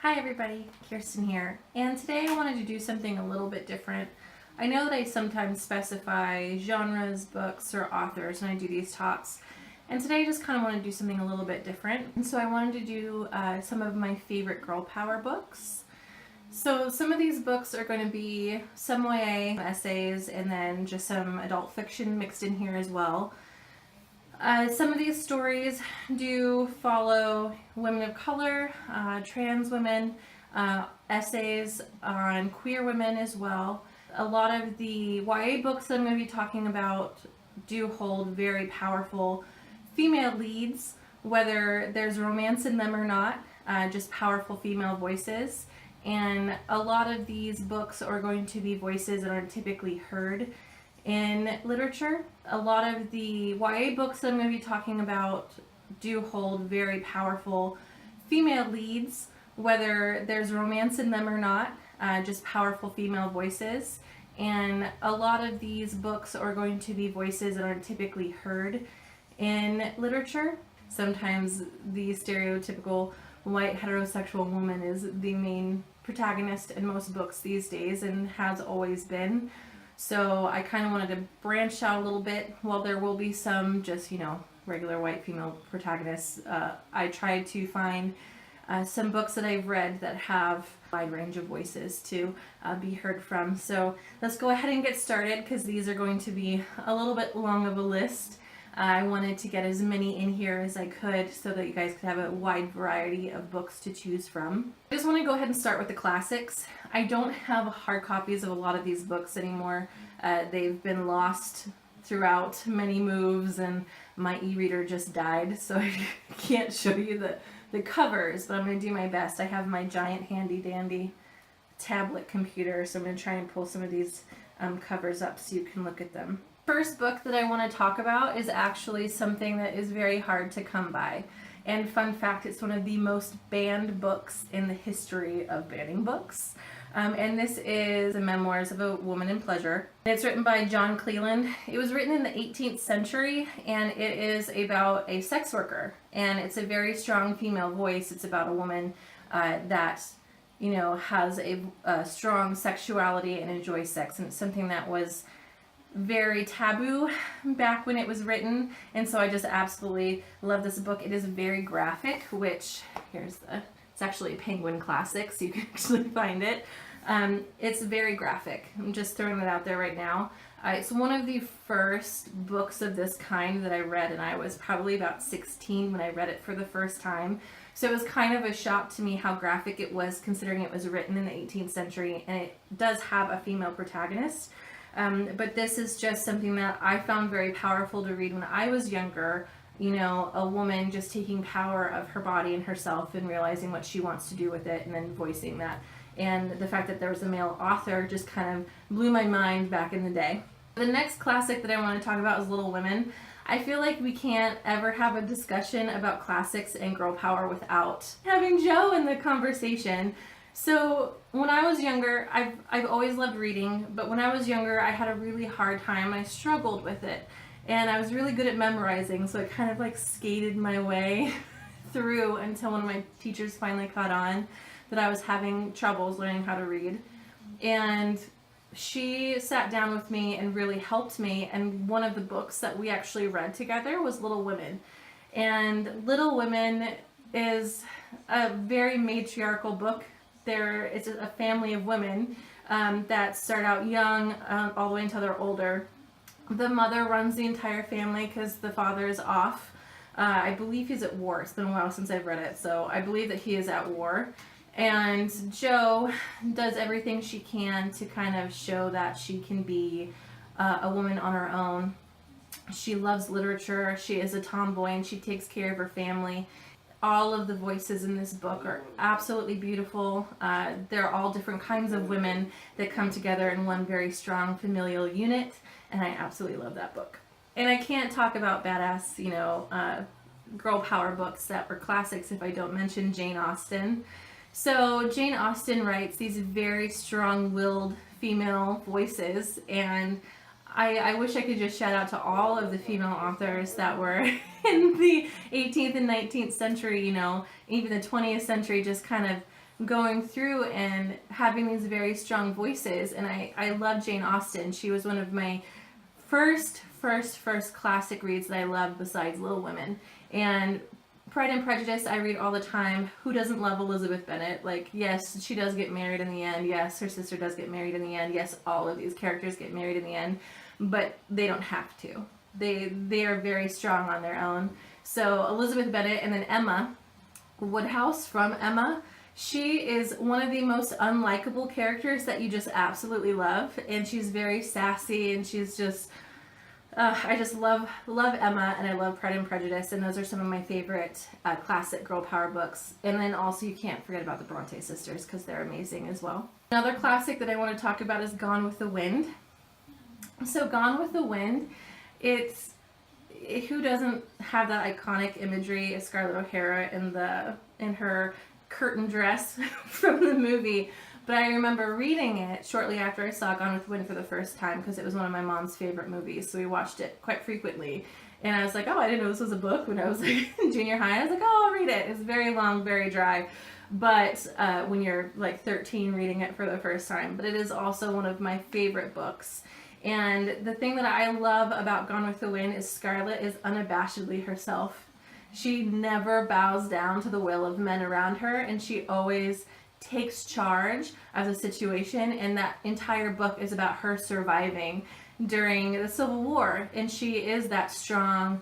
Hi everybody, Kirsten here, and today I wanted to do something a little bit different. I know that I sometimes specify genres, books, or authors when I do these talks, and today I just kind of want to do something a little bit different. And so I wanted to do some of my favorite girl power books. So some of these books are going to be some YA essays and then just some adult fiction mixed in here as well. Some of these stories do follow women of color, trans women, essays on queer women as well. A lot of the YA books that I'm going to be talking about do hold very powerful female leads, whether there's romance in them or not, just powerful female voices. And a lot of these books are going to be voices that aren't typically heard in literature. A lot of the YA books that I'm going to be talking about do hold very powerful female leads, whether there's romance in them or not, just powerful female voices. And a lot of these books are going to be voices that aren't typically heard in literature. Sometimes the stereotypical white heterosexual woman is the main protagonist in most books these days and has always been. So I kind of wanted to branch out a little bit. While there will be some just, regular white female protagonists, I tried to find some books that I've read that have a wide range of voices to be heard from. So let's go ahead and get started because these are going to be a little bit long of a list. I wanted to get as many in here as I could so that you guys could have a wide variety of books to choose from. I just want to go ahead and start with the classics. I don't have hard copies of a lot of these books anymore. They've been lost throughout many moves and my e-reader just died, so I can't show you the covers, but I'm going to do my best. I have my giant handy dandy tablet computer, so I'm going to try and pull some of these covers up so you can look at them. First book that I want to talk about is actually something that is very hard to come by. And fun fact, it's one of the most banned books in the history of banning books. And this is the Memoirs of a Woman in Pleasure. It's written by John Cleland. It was written in the 18th century, and it is about a sex worker. And it's a very strong female voice. It's about a woman that has a strong sexuality and enjoys sex. And it's something that was very taboo back when it was written, and so I just absolutely love this book. It is very graphic, which it's actually a Penguin classic, so you can actually find it. It's very graphic. I'm just throwing it out there right now. It's one of the first books of this kind that I read, and I was probably about 16 when I read it for the first time. So it was kind of a shock to me how graphic it was, considering it was written in the 18th century, and it does have a female protagonist. But this is just something that I found very powerful to read when I was younger. A woman just taking power of her body and herself and realizing what she wants to do with it and then voicing that. And the fact that there was a male author just kind of blew my mind back in the day. The next classic that I want to talk about is Little Women. I feel like we can't ever have a discussion about classics and girl power without having Jo in the conversation. So when I was younger, I've always loved reading, but when I was younger, I had a really hard time. I struggled with it, and I was really good at memorizing, so I kind of skated my way through until one of my teachers finally caught on that I was having troubles learning how to read. And she sat down with me and really helped me, and one of the books that we actually read together was Little Women. And Little Women is a very matriarchal book. It's a family of women that start out young all the way until they're older. The mother runs the entire family because the father is off. I believe he's at war. It's been a while since I've read it, so I believe that he is at war. And Jo does everything she can to kind of show that she can be a woman on her own. She loves literature. She is a tomboy, and she takes care of her family. All of the voices in this book are absolutely beautiful. They're all different kinds of women that come together in one very strong familial unit, and I absolutely love that book. And I can't talk about badass, girl power books that were classics if I don't mention Jane Austen. So Jane Austen writes these very strong-willed female voices, and I wish I could just shout out to all of the female authors that were in the 18th and 19th century, even the 20th century, just kind of going through and having these very strong voices. And I love Jane Austen. She was one of my first classic reads that I loved besides Little Women. And Pride and Prejudice I read all the time. Who doesn't love Elizabeth Bennet? Like, yes, she does get married in the end. Yes, her sister does get married in the end. Yes, all of these characters get married in the end, but they don't have to. They are very strong on their own. So Elizabeth Bennet, and then Emma Woodhouse from Emma. She is one of the most unlikable characters that you just absolutely love, and she's very sassy, and she's just I just love Emma, and I love Pride and Prejudice, and those are some of my favorite classic girl power books. And then also you can't forget about the Bronte sisters, because they're amazing as well. Another classic that I want to talk about is Gone with the Wind. So Gone with the Wind, it's, who doesn't have that iconic imagery of Scarlett O'Hara in her curtain dress from the movie? But I remember reading it shortly after I saw Gone with the Wind for the first time, because it was one of my mom's favorite movies, so we watched it quite frequently. And I was like, oh, I didn't know this was a book when I was like in junior high. I was like, oh, I'll read it. It's very long, very dry. But when you're like 13 reading it for the first time. But it is also one of my favorite books. And the thing that I love about Gone with the Wind is Scarlett is unabashedly herself. She never bows down to the will of men around her, and she always takes charge of the situation. And that entire book is about her surviving during the Civil War, and she is that strong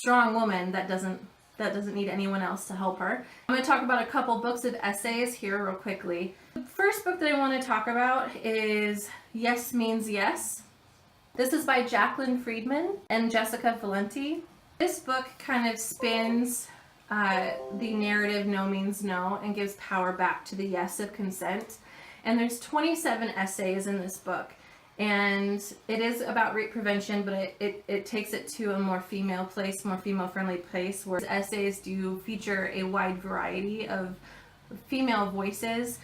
woman that doesn't need anyone else to help her. I'm going to talk about a couple books of essays here real quickly. The first book that I want to talk about is Yes Means Yes. This is by Jacqueline Friedman and Jessica Valenti. This book kind of spins the narrative No Means No and gives power back to the yes of consent. And there's 27 essays in this book. And it is about rape prevention, but it takes it to a more female place, more female-friendly place, where essays do feature a wide variety of female voices,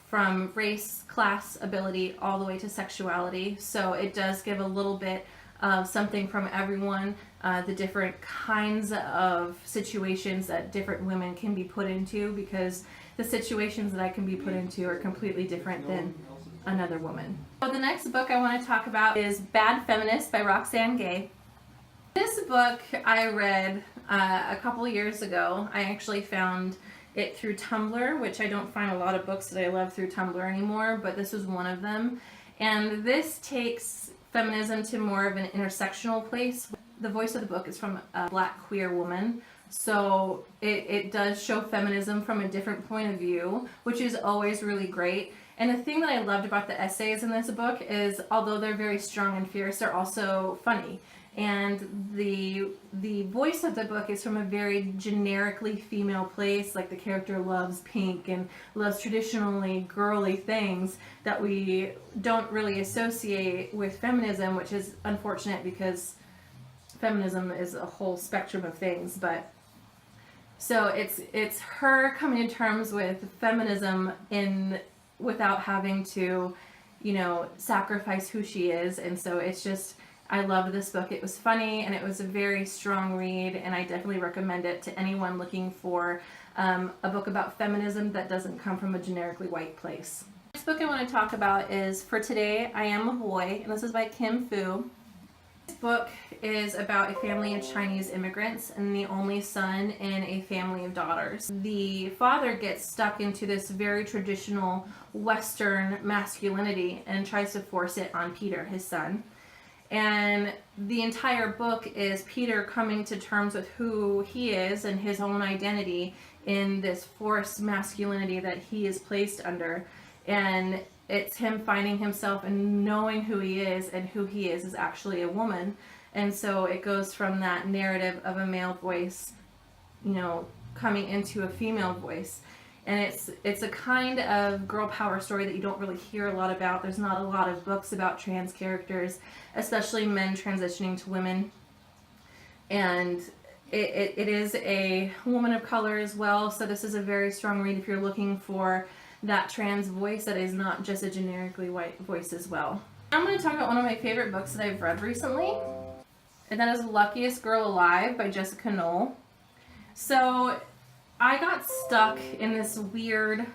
from race, class, ability, all the way to sexuality. So it does give a little bit of something from everyone, the different kinds of situations that different women can be put into, because the situations that I can be put into are completely different than another woman. So the next book I want to talk about is Bad Feminist by Roxane Gay. This book I read a couple years ago. I actually found it through Tumblr, which I don't find a lot of books that I love through Tumblr anymore, but this was one of them. And this takes feminism to more of an intersectional place. The voice of the book is from a Black queer woman, so it does show feminism from a different point of view, which is always really great. And the thing that I loved about the essays in this book is, although they're very strong and fierce, they're also funny. And the voice of the book is from a very generically female place, like the character loves pink and loves traditionally girly things that we don't really associate with feminism, which is unfortunate because feminism is a whole spectrum of things. But so it's her coming to terms with feminism without having to, sacrifice who she is. And so it's just, I loved this book. It was funny, and it was a very strong read, and I definitely recommend it to anyone looking for a book about feminism that doesn't come from a generically white place. The next book I want to talk about is For Today, I Am a Boy, and this is by Kim Fu. This book is about a family of Chinese immigrants and the only son in a family of daughters. The father gets stuck into this very traditional Western masculinity and tries to force it on Peter, his son. And the entire book is Peter coming to terms with who he is and his own identity in this forced masculinity that he is placed under. And it's him finding himself and knowing who he is, and who he is actually a woman. And so it goes from that narrative of a male voice, coming into a female voice. And it's a kind of girl power story that you don't really hear a lot about. There's not a lot of books about trans characters, especially men transitioning to women. And it is a woman of color as well, so this is a very strong read if you're looking for that trans voice that is not just a generically white voice as well. I'm going to talk about one of my favorite books that I've read recently, and that is Luckiest Girl Alive by Jessica Knoll. So I got stuck in this weird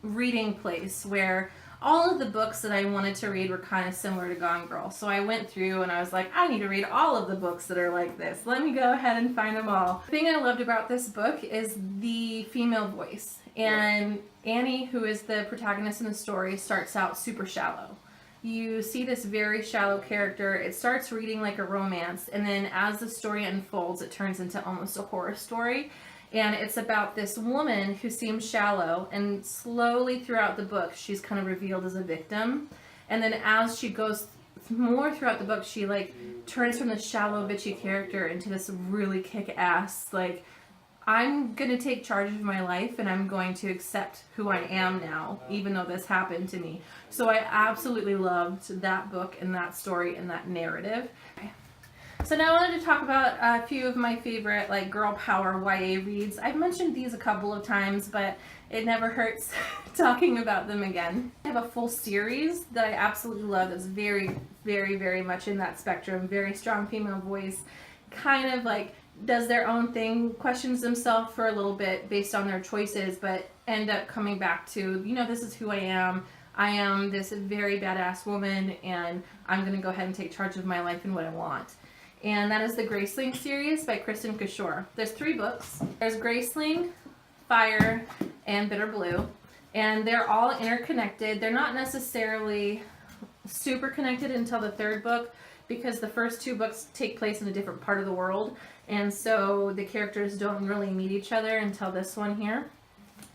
reading place where all of the books that I wanted to read were kind of similar to Gone Girl. So I went through and I was like, I need to read all of the books that are like this. Let me go ahead and find them all. The thing I loved about this book is the female voice. And Annie, who is the protagonist in the story, starts out super shallow. You see this very shallow character. It starts reading like a romance, and then as the story unfolds, it turns into almost a horror story. And it's about this woman who seems shallow, and slowly throughout the book, she's kind of revealed as a victim. And then as she goes more throughout the book, she like turns from the shallow, bitchy character into this really kick-ass, like, I'm going to take charge of my life and I'm going to accept who I am now, even though this happened to me. So I absolutely loved that book and that story and that narrative. So now I wanted to talk about a few of my favorite like girl power YA reads. I've mentioned these a couple of times, but it never hurts talking about them again. I have a full series that I absolutely love that's very, very, very much in that spectrum. Very strong female voice, kind of like does their own thing, questions themselves for a little bit based on their choices, but end up coming back to, you know, this is who I am. I am this very badass woman, and I'm going to go ahead and take charge of my life and what I want. And that is the Graceling series by Kristen Cashore. There's 3 books. There's Graceling, Fire, and Bitter Blue. And they're all interconnected. They're not necessarily super connected until the 3rd book, because the first 2 books take place in a different part of the world, and so the characters don't really meet each other until this one here.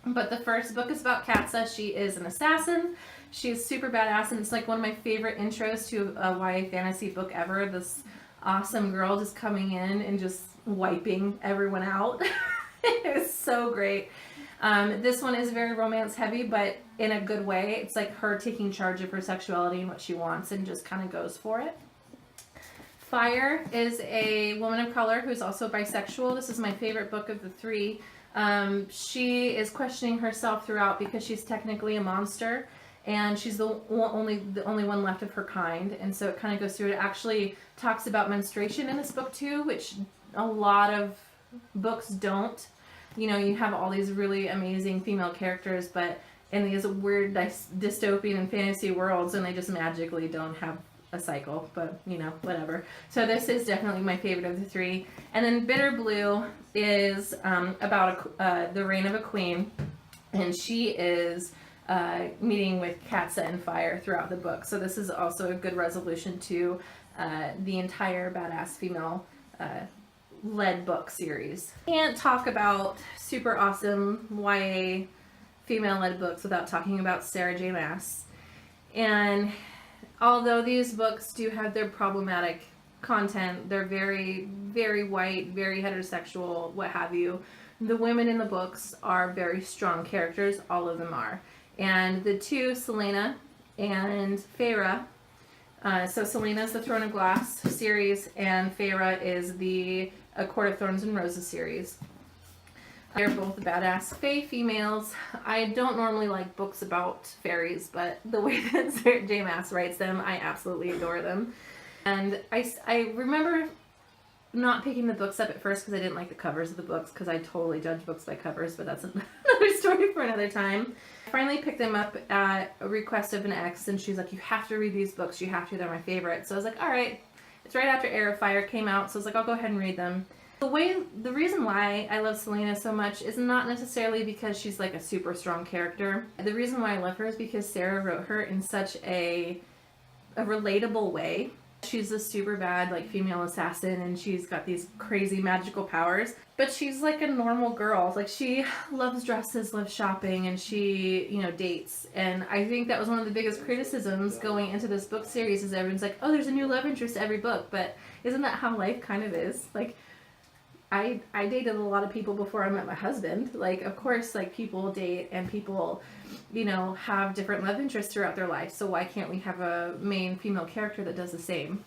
But the first book is about Katsa. She is an assassin. She's super badass, and it's like one of my favorite intros to a YA fantasy book ever. This awesome girl just coming in and just wiping everyone out. It's so great. This one is very romance heavy, but in a good way. It's like her taking charge of her sexuality and what she wants and just kind of goes for it. Fire is a woman of color who's also bisexual. This is my favorite book of the 3. She is questioning herself throughout because she's technically a monster, and she's the only one left of her kind. And so it kind of goes through. It actually talks about menstruation in this book too, which a lot of books don't. You know, you have all these really amazing female characters, but in these weird dystopian and fantasy worlds, and they just magically don't have a cycle, but you know, whatever. So this is definitely my favorite of the 3. And then Bitter Blue is about the reign of a queen, and she is meeting with Katsa and Fire throughout the book. So this is also a good resolution to the entire badass female led book series. Can't talk about super awesome YA female led books without talking about Sarah J. Maas. And although these books do have their problematic content, they're very, very white, very heterosexual, what have you. The women in the books are very strong characters, all of them are. And the 2, Selena and Feyre, so Selena is the Throne of Glass series, and Feyre is the A Court of Thorns and Roses series. They're both badass fae females. I don't normally like books about fairies, but the way that Sarah J. Maas writes them, I absolutely adore them. And I remember not picking the books up at first because I didn't like the covers of the books, because I totally judge books by covers, but that's another story for another time. I finally picked them up at a request of an ex, and she's like, you have to read these books, you have to, they're my favorite. So I was like, all right. It's right after Heir of Fire came out, so I was like, I'll go ahead and read them. The reason why I love Selena so much is not necessarily because she's like a super strong character. The reason why I love her is because Sarah wrote her in such a relatable way. She's a super bad like female assassin, and she's got these crazy magical powers, but she's like a normal girl. Like, she loves dresses, loves shopping, and she, you know, dates. And I think that was one of the biggest criticisms going into this book series, is everyone's like, oh, there's a new love interest to every book, but isn't that how life kind of is? Like, I dated a lot of people before I met my husband. Like, of course, like, people date and people, you know, have different love interests throughout their life. So why can't we have a main female character that does the same?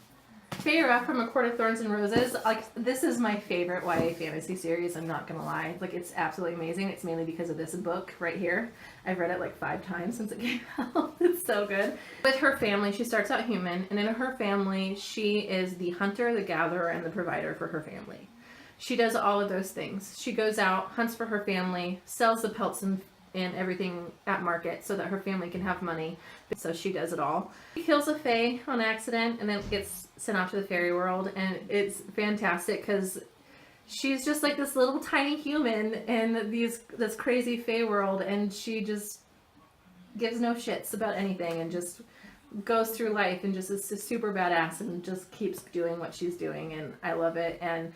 Feyre from A Court of Thorns and Roses, like, this is my favorite YA fantasy series, I'm not gonna lie. Like, it's absolutely amazing. It's mainly because of this book right here. I've read it like 5 times since it came out. It's so good. With her family, she starts out human, and in her family, she is the hunter, the gatherer, and the provider for her family. she does all of those things. She goes out, hunts for her family, sells the pelts and everything at market so that her family can have money. So she does it all. She kills a fae on accident and then gets sent off to the fairy world, and it's fantastic because she's just like this little tiny human in this crazy fae world, and she just gives no shits about anything and just goes through life and just is super badass and just keeps doing what she's doing, and I love it. And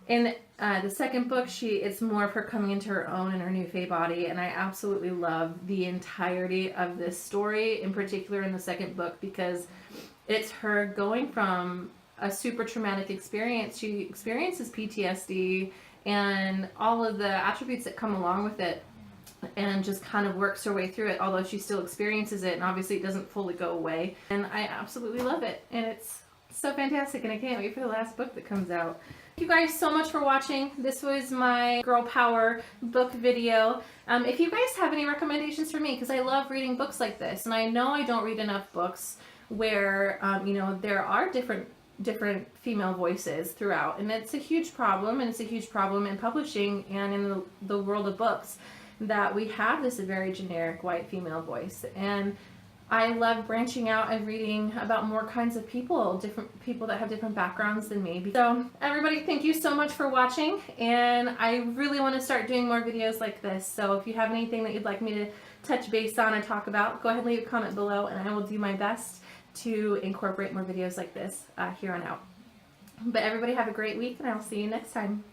in the second book, it's more of her coming into her own in her new fae body, and I absolutely love the entirety of this story, in particular in the second book, because it's her going from a super traumatic experience. She experiences PTSD and all of the attributes that come along with it, and just kind of works her way through it, although she still experiences it, and obviously it doesn't fully go away. And I absolutely love it, and it's so fantastic, and I can't wait for the last book that comes out. Thank you guys so much for watching. This was my girl power book video. If you guys have any recommendations for me, because I love reading books like this, and I know I don't read enough books where you know, there are different female voices throughout, and it's a huge problem, and it's a huge problem in publishing and in the world of books, that we have this very generic white female voice. And I love branching out and reading about more kinds of people, different people that have different backgrounds than me. So everybody, thank you so much for watching, and I really want to start doing more videos like this. So if you have anything that you'd like me to touch base on and talk about, go ahead and leave a comment below, and I will do my best to incorporate more videos like this here on out. But everybody have a great week, and I'll see you next time.